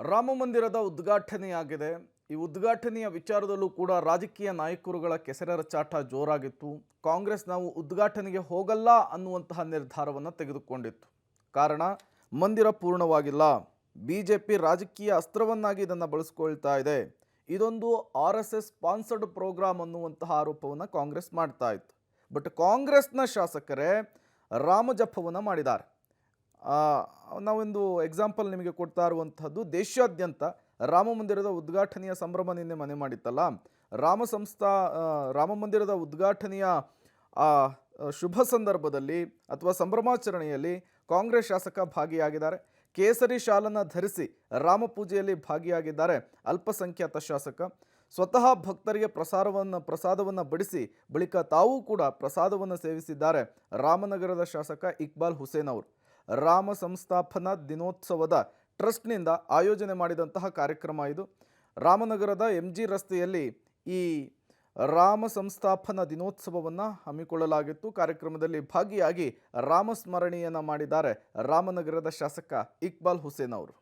ರಾಮ ಮಂದಿರದ ಉದ್ಘಾಟನೆಯಾಗಿದೆ. ಈ ಉದ್ಘಾಟನೆಯ ವಿಚಾರದಲ್ಲೂ ಕೂಡ ರಾಜಕೀಯ ನಾಯಕರುಗಳ ಕೆಸರೆರ ಚಾಟ ಜೋರಾಗಿತ್ತು. ಕಾಂಗ್ರೆಸ್ ನಾವು ಉದ್ಘಾಟನೆಗೆ ಹೋಗಲ್ಲ ಅನ್ನುವಂತಹ ನಿರ್ಧಾರವನ್ನು ತೆಗೆದುಕೊಂಡಿತ್ತು. ಕಾರಣ ಮಂದಿರ ಪೂರ್ಣವಾಗಿಲ್ಲ. ಬಿಜೆಪಿ ರಾಜಕೀಯ ಅಸ್ತ್ರವನ್ನಾಗಿ ಇದನ್ನು ಬಳಸಿಕೊಳ್ತಾ ಇದೆ. ಇದೊಂದು RSS ಸ್ಪಾನ್ಸರ್ಡ್ ಪ್ರೋಗ್ರಾಮ್ ಅನ್ನುವಂತಹ ಆರೋಪವನ್ನು ಕಾಂಗ್ರೆಸ್ ಮಾಡ್ತಾ ಇತ್ತು. ಬಟ್ ಕಾಂಗ್ರೆಸ್ನ ಶಾಸಕರೇ ರಾಮಜಪವನ್ನು ಮಾಡಿದ್ದಾರೆ. ನಾವೊಂದು ಎಕ್ಸಾಂಪಲ್ ನಿಮಗೆ ಕೊಡ್ತಾ ಇರುವಂತಹದ್ದು, ದೇಶಾದ್ಯಂತ ರಾಮ ಮಂದಿರದ ಉದ್ಘಾಟನೆಯ ಸಂಭ್ರಮ ನಿನ್ನೆ ಮನೆ ಮಾಡಿತ್ತಲ್ಲ. ರಾಮ ಮಂದಿರದ ಉದ್ಘಾಟನೆಯ ಶುಭ ಸಂದರ್ಭದಲ್ಲಿ ಅಥವಾ ಸಂಭ್ರಮಾಚರಣೆಯಲ್ಲಿ ಕಾಂಗ್ರೆಸ್ ಶಾಸಕ ಭಾಗಿಯಾಗಿದ್ದಾರೆ. ಕೇಸರಿ ಶಾಲನ್ನು ಧರಿಸಿ ರಾಮ ಪೂಜೆಯಲ್ಲಿ ಭಾಗಿಯಾಗಿದ್ದಾರೆ ಅಲ್ಪಸಂಖ್ಯಾತ ಶಾಸಕ. ಸ್ವತಃ ಭಕ್ತರಿಗೆ ಪ್ರಸಾದವನ್ನು ಬಡಿಸಿ ಬಳಿಕ ತಾವೂ ಕೂಡ ಪ್ರಸಾದವನ್ನು ಸೇವಿಸಿದ್ದಾರೆ ರಾಮನಗರದ ಶಾಸಕ ಇಕ್ಬಾಲ್ ಹುಸೇನ್ ಅವರು. ರಾಮ ಸಂಸ್ಥಾಪನಾ ದಿನೋತ್ಸವದ ಟ್ರಸ್ಟ್ನಿಂದ ಆಯೋಜನೆ ಮಾಡಿದಂತಹ ಕಾರ್ಯಕ್ರಮ ಇದು. ರಾಮನಗರದ MG ರಸ್ತೆಯಲ್ಲಿ ಈ ರಾಮ ಸಂಸ್ಥಾಪನಾ ದಿನೋತ್ಸವವನ್ನು ಹಮ್ಮಿಕೊಳ್ಳಲಾಗಿತ್ತು. ಕಾರ್ಯಕ್ರಮದಲ್ಲಿ ಭಾಗಿಯಾಗಿ ರಾಮಸ್ಮರಣೆಯನ್ನು ಮಾಡಿದ್ದಾರೆ ರಾಮನಗರದ ಶಾಸಕ ಇಕ್ಬಾಲ್ ಹುಸೇನ್ ಅವರು.